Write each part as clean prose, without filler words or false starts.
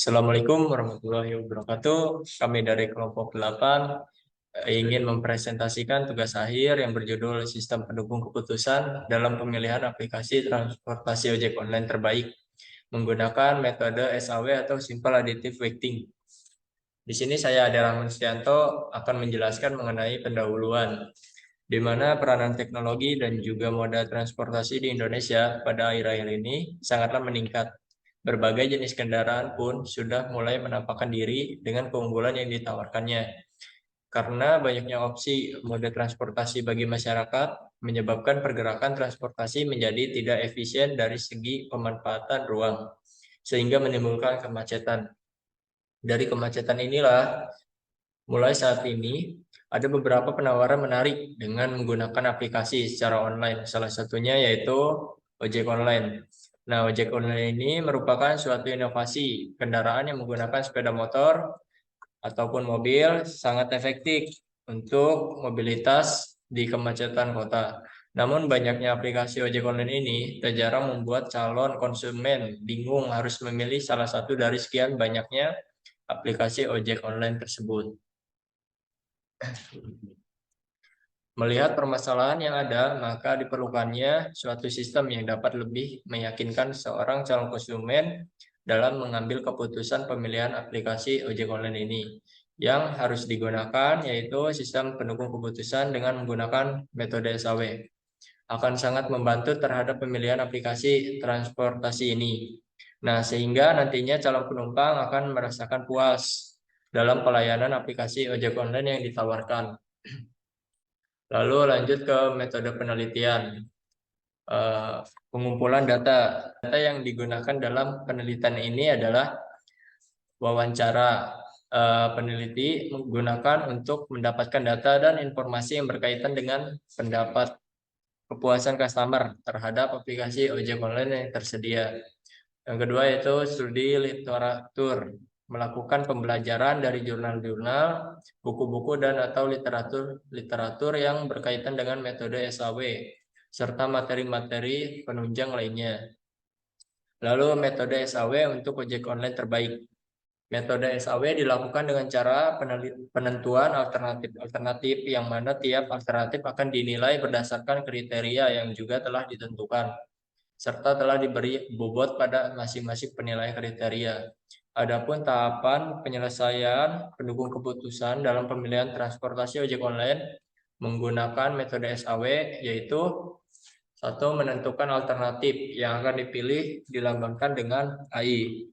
Assalamualaikum warahmatullahi wabarakatuh. Kami dari kelompok 8 ingin mempresentasikan tugas akhir yang berjudul Sistem Pendukung Keputusan dalam Pemilihan Aplikasi Transportasi Ojek Online Terbaik menggunakan metode SAW atau Simple Additive Weighting. Di sini saya Rahman Setianto akan menjelaskan mengenai pendahuluan, di mana peranan teknologi dan juga moda transportasi di Indonesia pada akhir-akhir ini sangatlah meningkat. Berbagai jenis kendaraan pun sudah mulai menampakkan diri dengan keunggulan yang ditawarkannya. Karena banyaknya opsi moda transportasi bagi masyarakat, menyebabkan pergerakan transportasi menjadi tidak efisien dari segi pemanfaatan ruang, sehingga menimbulkan kemacetan. Dari kemacetan inilah, mulai saat ini, ada beberapa penawaran menarik dengan menggunakan aplikasi secara online. Salah satunya yaitu ojek online. Nah, ojek online ini merupakan suatu inovasi kendaraan yang menggunakan sepeda motor ataupun mobil sangat efektif untuk mobilitas di kemacetan kota. Namun banyaknya aplikasi ojek online ini terjarang membuat calon konsumen bingung harus memilih salah satu dari sekian banyaknya aplikasi ojek online tersebut. Melihat permasalahan yang ada, maka diperlukannya suatu sistem yang dapat lebih meyakinkan seorang calon konsumen dalam mengambil keputusan pemilihan aplikasi ojek online ini. Yang harus digunakan yaitu sistem pendukung keputusan dengan menggunakan metode SAW. Akan sangat membantu terhadap pemilihan aplikasi transportasi ini. Nah, sehingga nantinya calon penumpang akan merasakan puas dalam pelayanan aplikasi ojek online yang ditawarkan. Lalu lanjut ke metode penelitian. Pengumpulan data. Data yang digunakan dalam penelitian ini adalah wawancara. Peneliti menggunakan untuk mendapatkan data dan informasi yang berkaitan dengan pendapat kepuasan customer terhadap aplikasi ojek online yang tersedia. Yang kedua yaitu studi literatur, melakukan pembelajaran dari jurnal-jurnal, buku-buku dan atau literatur yang berkaitan dengan metode SAW, serta materi-materi penunjang lainnya. Lalu metode SAW untuk ojek online terbaik. Metode SAW dilakukan dengan cara penentuan alternatif yang mana tiap alternatif akan dinilai berdasarkan kriteria yang juga telah ditentukan, serta telah diberi bobot pada masing-masing penilaian kriteria. Adapun tahapan penyelesaian pendukung keputusan dalam pemilihan transportasi ojek online menggunakan metode SAW yaitu satu, menentukan alternatif yang akan dipilih dilambangkan dengan AI.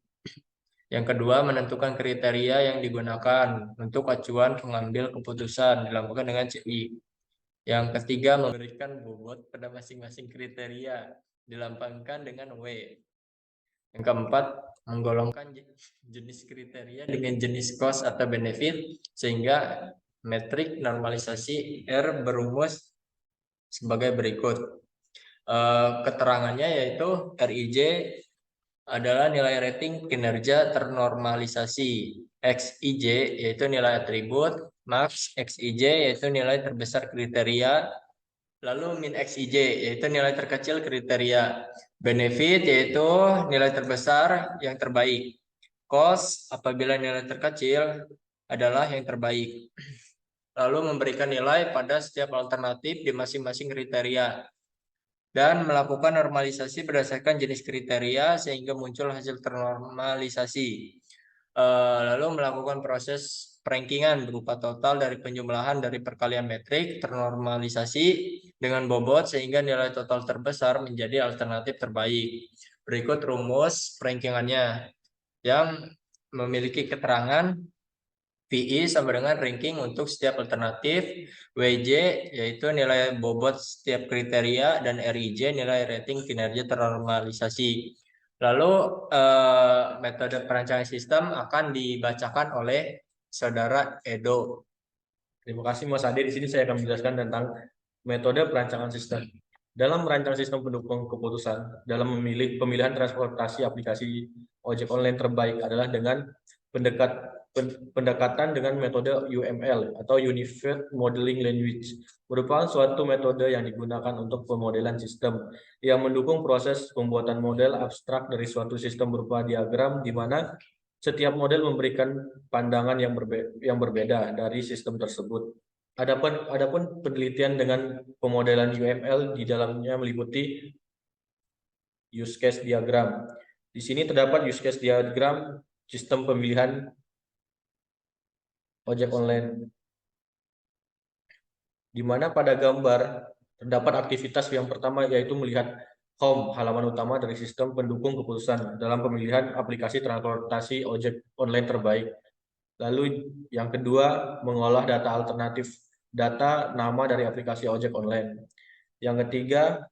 Yang kedua, menentukan kriteria yang digunakan untuk acuan pengambil keputusan dilambangkan dengan CI. Yang ketiga, memberikan bobot pada masing-masing kriteria dilambangkan dengan W. Yang keempat, menggolongkan jenis kriteria dengan jenis cost atau benefit sehingga metrik normalisasi R berumus sebagai berikut. Keterangannya yaitu RIJ adalah nilai rating kinerja ternormalisasi, XIJ yaitu nilai atribut, max XIJ yaitu nilai terbesar kriteria, lalu min XIJ yaitu nilai terkecil kriteria, benefit yaitu nilai terbesar yang terbaik, cost apabila nilai terkecil adalah yang terbaik. Lalu memberikan nilai pada setiap alternatif di masing-masing kriteria dan melakukan normalisasi berdasarkan jenis kriteria sehingga muncul hasil ternormalisasi. Lalu melakukan proses perankingan berupa total dari penjumlahan dari perkalian metrik ternormalisasi dengan bobot sehingga nilai total terbesar menjadi alternatif terbaik. Berikut rumus perankingannya yang memiliki keterangan VI sama dengan ranking untuk setiap alternatif, WJ yaitu nilai bobot setiap kriteria, dan RIJ nilai rating kinerja ternormalisasi. Lalu metode perancangan sistem akan dibacakan oleh Saudara Edo. Terima kasih Mas Ade. Di sini saya akan menjelaskan tentang metode perancangan sistem. Dalam merancang sistem pendukung keputusan, dalam memilih pemilihan transportasi aplikasi ojek online terbaik adalah dengan pendekatan dengan metode UML atau Unified Modeling Language, merupakan suatu metode yang digunakan untuk pemodelan sistem yang mendukung proses pembuatan model abstrak dari suatu sistem berupa diagram di mana Setiap model memberikan pandangan yang berbeda dari sistem tersebut. Adapun penelitian dengan pemodelan UML di dalamnya meliputi use case diagram. Di sini terdapat use case diagram sistem pemilihan ojek online, di mana pada gambar terdapat aktivitas yang pertama yaitu melihat home, halaman utama dari sistem pendukung keputusan dalam pemilihan aplikasi transportasi ojek online terbaik. Lalu yang kedua, mengolah data alternatif, data nama dari aplikasi ojek online. Yang ketiga,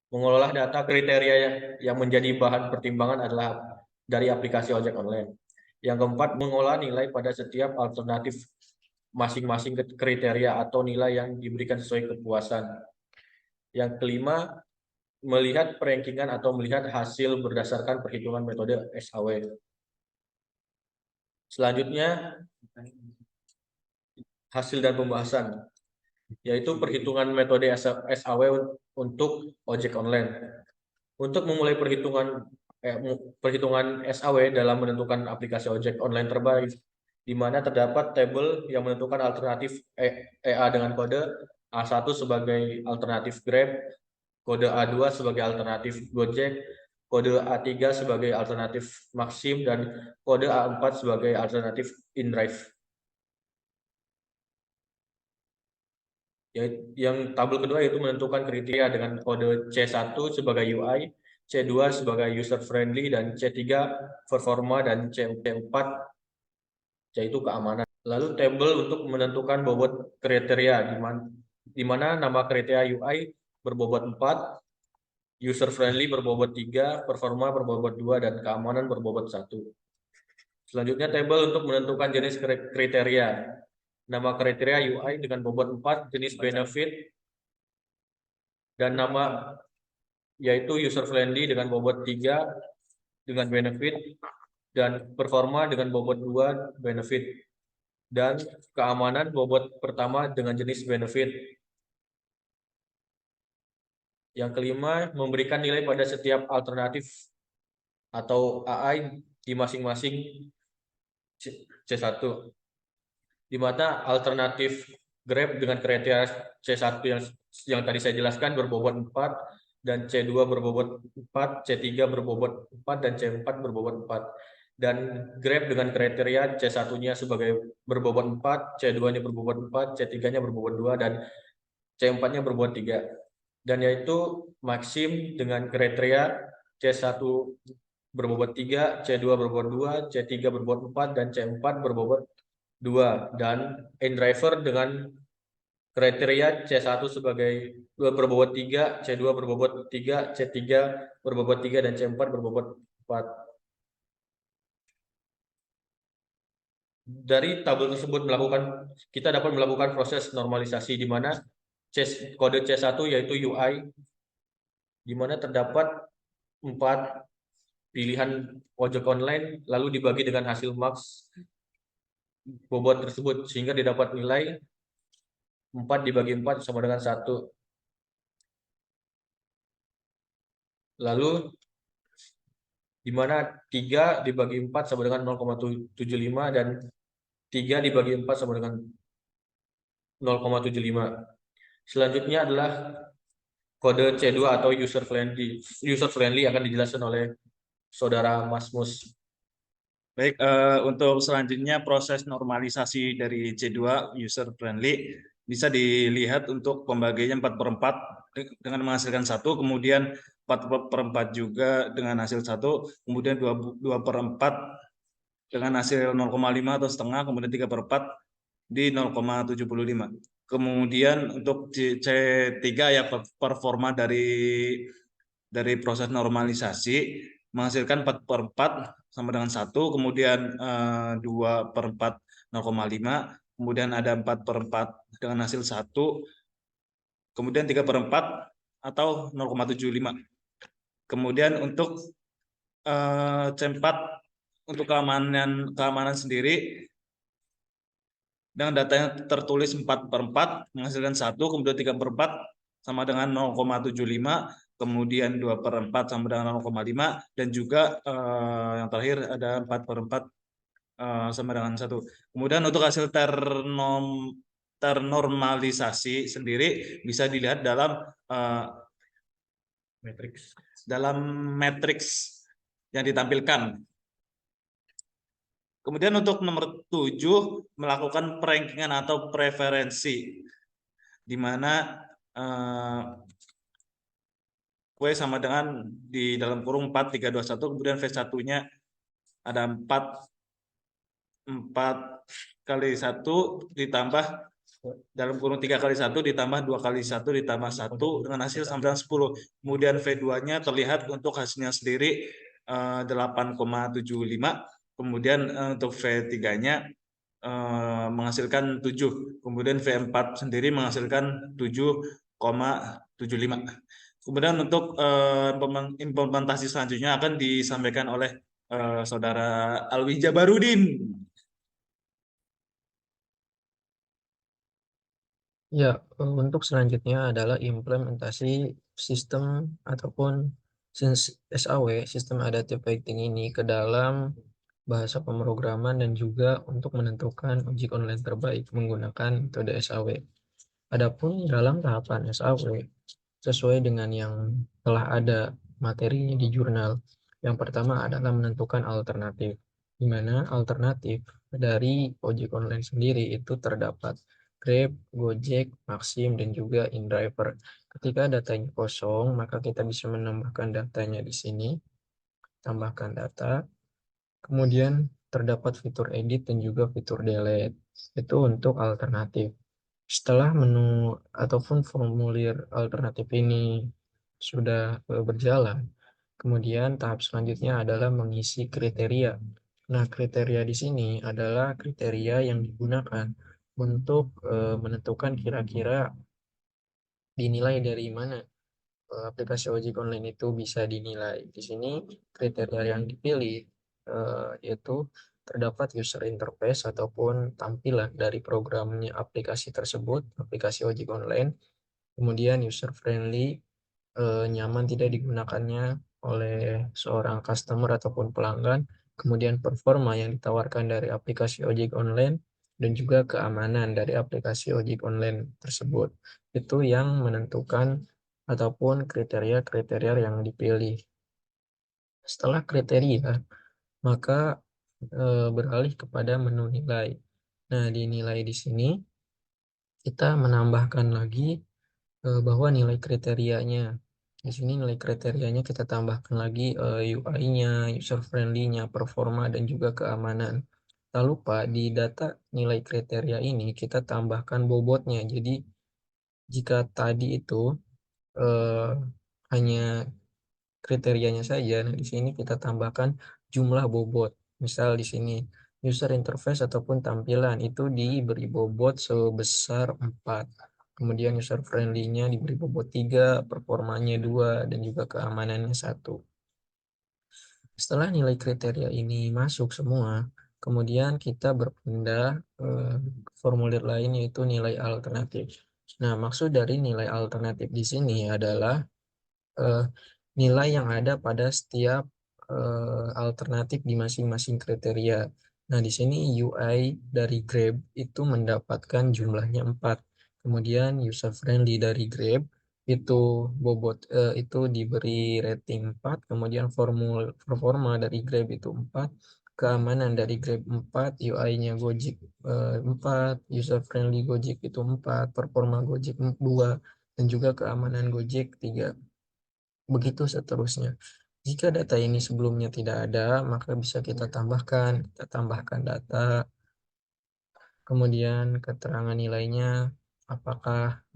mengolah data kriteria yang menjadi bahan pertimbangan adalah dari aplikasi ojek online. Yang keempat, mengolah nilai pada setiap alternatif masing-masing kriteria atau nilai yang diberikan sesuai kepuasan. Yang kelima, melihat perankingan atau melihat hasil berdasarkan perhitungan metode SAW. Selanjutnya, hasil dan pembahasan, yaitu perhitungan metode SAW untuk ojek online. Untuk memulai perhitungan SAW dalam menentukan aplikasi ojek online terbaik, di mana terdapat tabel yang menentukan alternatif EA dengan kode A1 sebagai alternatif Grab, kode A2 sebagai alternatif Gojek, kode A3 sebagai alternatif Maxim, dan kode A4 sebagai alternatif InDrive. Yang tabel kedua yaitu menentukan kriteria dengan kode C1 sebagai UI, C2 sebagai user friendly, dan C3 performa, dan C4 yaitu keamanan. Lalu tabel untuk menentukan bobot kriteria, di mana nama kriteria UI berbobot 4, user friendly berbobot 3, performa berbobot 2, dan keamanan berbobot 1. Selanjutnya tabel untuk menentukan jenis kriteria. Nama kriteria UI dengan bobot 4, jenis benefit, dan nama yaitu user friendly dengan bobot 3 dengan benefit, dan performa dengan bobot 2 benefit, dan keamanan bobot pertama dengan jenis benefit. Yang kelima, memberikan nilai pada setiap alternatif atau AI di masing-masing C1, di mana alternatif Grab dengan kriteria C1 yang tadi saya jelaskan berbobot 4, dan C2 berbobot 4, C3 berbobot 4, dan C4 berbobot 4. Dan Grab dengan kriteria C1-nya sebagai berbobot 4, C2-nya berbobot 4, C3-nya berbobot 2, dan C4-nya berbobot 3. Dan yaitu Maxim dengan kriteria C1 berbobot 3, C2 berbobot 2, C3 berbobot 4, dan C4 berbobot 2. Dan InDriver dengan kriteria C1 sebagai berbobot 3, C2 berbobot 3, C3 berbobot 3, dan C4 berbobot 4. Dari tabel tersebut kita dapat melakukan proses normalisasi, di mana kode C1 yaitu UI, di mana terdapat 4 pilihan ojek online, lalu dibagi dengan hasil max bobot tersebut, sehingga didapat nilai 4 dibagi 4 sama dengan 1. Lalu di mana 3 dibagi 4 sama dengan 0,75, dan 3 dibagi 4 sama dengan 0,75. Selanjutnya adalah kode C2 atau user friendly. User friendly akan dijelaskan oleh Saudara Mas Mus. Baik, untuk selanjutnya proses normalisasi dari C2 user friendly bisa dilihat untuk pembagiannya 4/4 dengan menghasilkan 1, kemudian 4/4 juga dengan hasil 1, kemudian 2/4 dengan hasil 0,5 atau setengah, kemudian 3/4 di 0,75. Kemudian untuk C3 ya performa dari proses normalisasi menghasilkan 4/4 sama dengan 1, kemudian 2/4 0,5, kemudian ada 4/4 dengan hasil 1, kemudian 3/4 atau 0,75. Kemudian untuk C4 untuk keamanan sendiri dengan data yang tertulis 4/4 menghasilkan 1, kemudian 3/4 sama dengan 0,75, kemudian 2/4 sama dengan 0,5, dan juga yang terakhir ada 4/4 sama dengan 1. Kemudian untuk hasil ternormalisasi sendiri bisa dilihat dalam matriks yang ditampilkan. Kemudian untuk nomor 7, melakukan perankingan atau preferensi, di mana Q sama dengan di dalam kurung 4, 3, 2, 1, kemudian V1-nya ada 4 kali 1 ditambah dalam kurung 3 kali 1 ditambah 2 kali 1 ditambah 1 dengan hasil sama dengan 10. Kemudian V2-nya terlihat untuk hasilnya sendiri 8,75. Kemudian untuk V3-nya menghasilkan 7. Kemudian V4 sendiri menghasilkan 7,75. Kemudian untuk implementasi selanjutnya akan disampaikan oleh Saudara Alwi Jabarudin. Ya, untuk selanjutnya adalah implementasi sistem ataupun SAW, sistem adaptive waiting ini ke dalam bahasa pemrograman dan juga untuk menentukan ojek online terbaik menggunakan metode SAW. Adapun dalam tahapan SAW, sesuai dengan yang telah ada materinya di jurnal, yang pertama adalah menentukan alternatif, di mana alternatif dari ojek online sendiri itu terdapat Grab, Gojek, Maxim, dan juga InDriver. Ketika datanya kosong, maka kita bisa menambahkan datanya di sini, tambahkan data, kemudian terdapat fitur edit dan juga fitur delete. Itu untuk alternatif. Setelah menu ataupun formulir alternatif ini sudah berjalan, kemudian tahap selanjutnya adalah mengisi kriteria. Nah, kriteria di sini adalah kriteria yang digunakan untuk menentukan kira-kira dinilai dari mana aplikasi ojek online itu bisa dinilai. Di sini kriteria yang dipilih yaitu terdapat user interface ataupun tampilan dari programnya aplikasi tersebut, aplikasi ojek online, kemudian user friendly, nyaman tidak digunakannya oleh seorang customer ataupun pelanggan, kemudian performa yang ditawarkan dari aplikasi ojek online, dan juga keamanan dari aplikasi ojek online tersebut. Itu yang menentukan ataupun kriteria-kriteria yang dipilih. Setelah kriteria, maka beralih kepada menu nilai. Nah, di nilai di sini kita menambahkan lagi bahwa nilai kriterianya. Di sini nilai kriterianya kita tambahkan lagi UI-nya, user friendly-nya, performa, dan juga keamanan. Tak lupa di data nilai kriteria ini kita tambahkan bobotnya. Jadi jika tadi itu hanya kriterianya saja, nah di sini kita tambahkan jumlah bobot. Misal di sini user interface ataupun tampilan itu diberi bobot sebesar 4. Kemudian user friendly-nya diberi bobot 3, performanya 2, dan juga keamanannya 1. Setelah nilai kriteria ini masuk semua, kemudian kita berpindah ke formulir lain yaitu nilai alternatif. Nah, maksud dari nilai alternatif di sini adalah nilai yang ada pada setiap alternatif di masing-masing kriteria. Nah, di sini UI dari Grab itu mendapatkan jumlahnya 4. Kemudian user friendly dari Grab itu itu diberi rating 4, kemudian performa dari Grab itu 4, keamanan dari Grab 4, UI-nya Gojek 4, user friendly Gojek itu 4, performa Gojek 2, dan juga keamanan Gojek 3. Begitu seterusnya. Jika data ini sebelumnya tidak ada, maka bisa kita tambahkan data, kemudian keterangan nilainya, apakah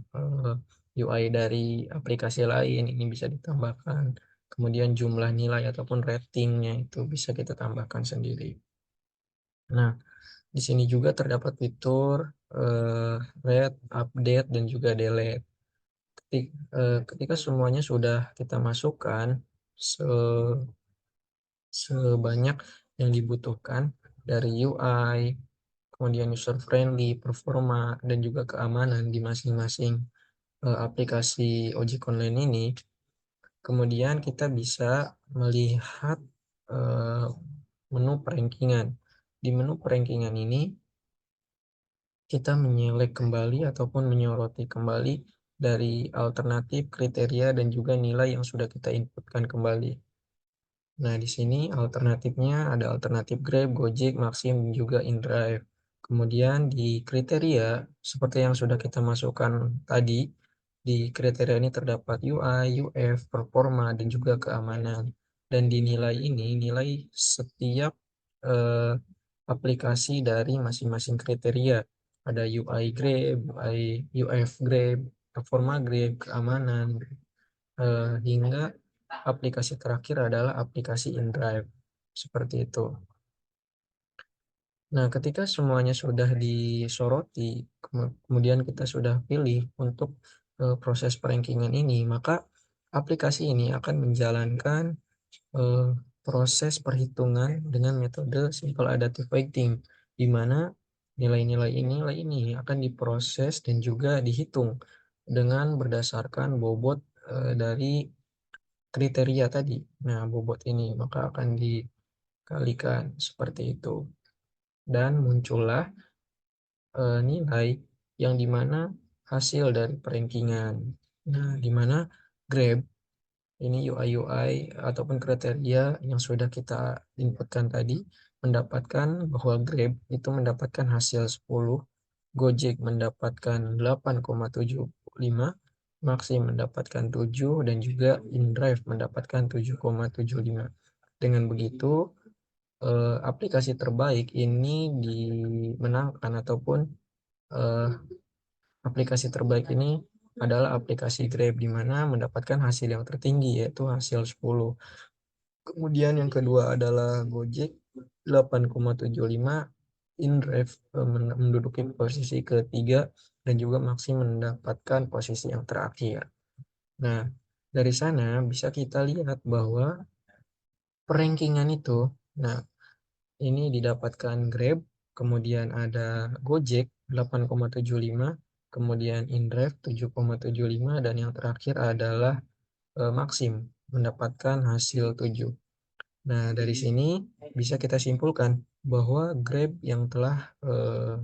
UI dari aplikasi lain ini bisa ditambahkan, kemudian jumlah nilai ataupun ratingnya itu bisa kita tambahkan sendiri. Nah, di sini juga terdapat fitur read, update, dan juga delete. Ketika semuanya sudah kita masukkan sebanyak yang dibutuhkan dari UI, kemudian user friendly, performa, dan juga keamanan di masing-masing aplikasi ojek online ini, Kemudian kita bisa melihat menu perankingan. Di menu perankingan ini kita menyelek kembali ataupun menyoroti kembali dari alternatif, kriteria, dan juga nilai yang sudah kita inputkan kembali. Nah, di sini alternatifnya ada alternatif Grab, Gojek, Maxim, dan juga InDrive. Kemudian di kriteria, seperti yang sudah kita masukkan tadi, di kriteria ini terdapat UI, UF, performa, dan juga keamanan. Dan di nilai ini, nilai setiap aplikasi dari masing-masing kriteria. Ada UI Grab, UF Grab, performa Grab, keamanan, hingga aplikasi terakhir adalah aplikasi InDrive. Seperti itu. Nah, ketika semuanya sudah disoroti, kemudian kita sudah pilih untuk proses perankingan ini, maka aplikasi ini akan menjalankan proses perhitungan dengan metode simple adaptive weighting, di mana nilai-nilai ini akan diproses dan juga dihitung dengan berdasarkan bobot dari kriteria tadi. Nah, bobot ini maka akan dikalikan seperti itu. Dan muncullah nilai yang dimana hasil dari perankingan. Nah, dimana Grab ini UI ataupun kriteria yang sudah kita inputkan tadi mendapatkan bahwa Grab itu mendapatkan hasil 10, Gojek mendapatkan 8,75, Maxim mendapatkan 7, dan juga InDrive mendapatkan 7,75. Dengan begitu, aplikasi terbaik ini dimenangkan ataupun aplikasi terbaik ini adalah aplikasi Grab, di mana mendapatkan hasil yang tertinggi yaitu hasil 10. Kemudian yang kedua adalah Gojek 8,75, InDrive menduduki posisi ketiga, dan juga Maxim mendapatkan posisi yang terakhir. Nah, dari sana bisa kita lihat bahwa perankingan itu, nah ini didapatkan Grab, kemudian ada Gojek 8,75, kemudian InDrive 7,75, dan yang terakhir adalah Maxim mendapatkan hasil 7. Nah, dari sini bisa kita simpulkan bahwa Grab yang telah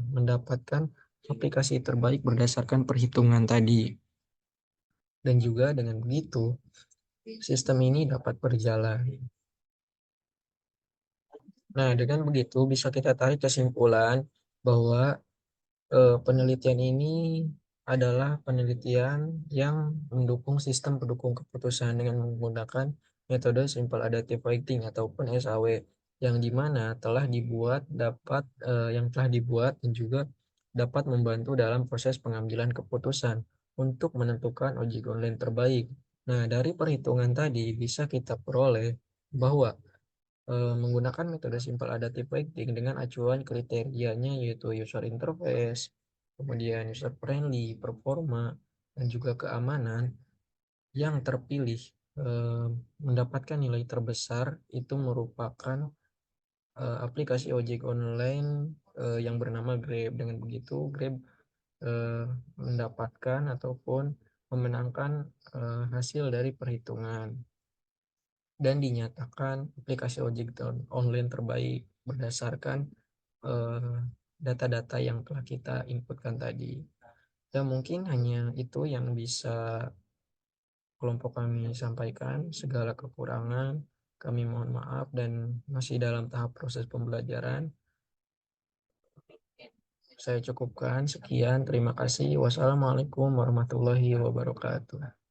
mendapatkan aplikasi terbaik berdasarkan perhitungan tadi. Dan juga dengan begitu, sistem ini dapat berjalan. Nah, dengan begitu bisa kita tarik kesimpulan bahwa penelitian ini adalah penelitian yang mendukung sistem pendukung keputusan dengan menggunakan metode simple adaptive weighting ataupun SAW, yang dimana telah dibuat dan juga dapat membantu dalam proses pengambilan keputusan untuk menentukan ojek online terbaik. Nah, dari perhitungan tadi bisa kita peroleh bahwa menggunakan metode simple adaptive weighting dengan acuan kriterianya yaitu user interface, kemudian user friendly, performa, dan juga keamanan, yang terpilih mendapatkan nilai terbesar itu merupakan aplikasi ojek online yang bernama Grab. Dengan begitu Grab mendapatkan ataupun memenangkan hasil dari perhitungan dan dinyatakan aplikasi ojek online terbaik berdasarkan data-data yang telah kita inputkan tadi. Ya, mungkin hanya itu yang bisa kelompok kami sampaikan. Segala kekurangan kami mohon maaf dan masih dalam tahap proses pembelajaran. Saya cukupkan sekian. Terima kasih. Wassalamualaikum warahmatullahi wabarakatuh.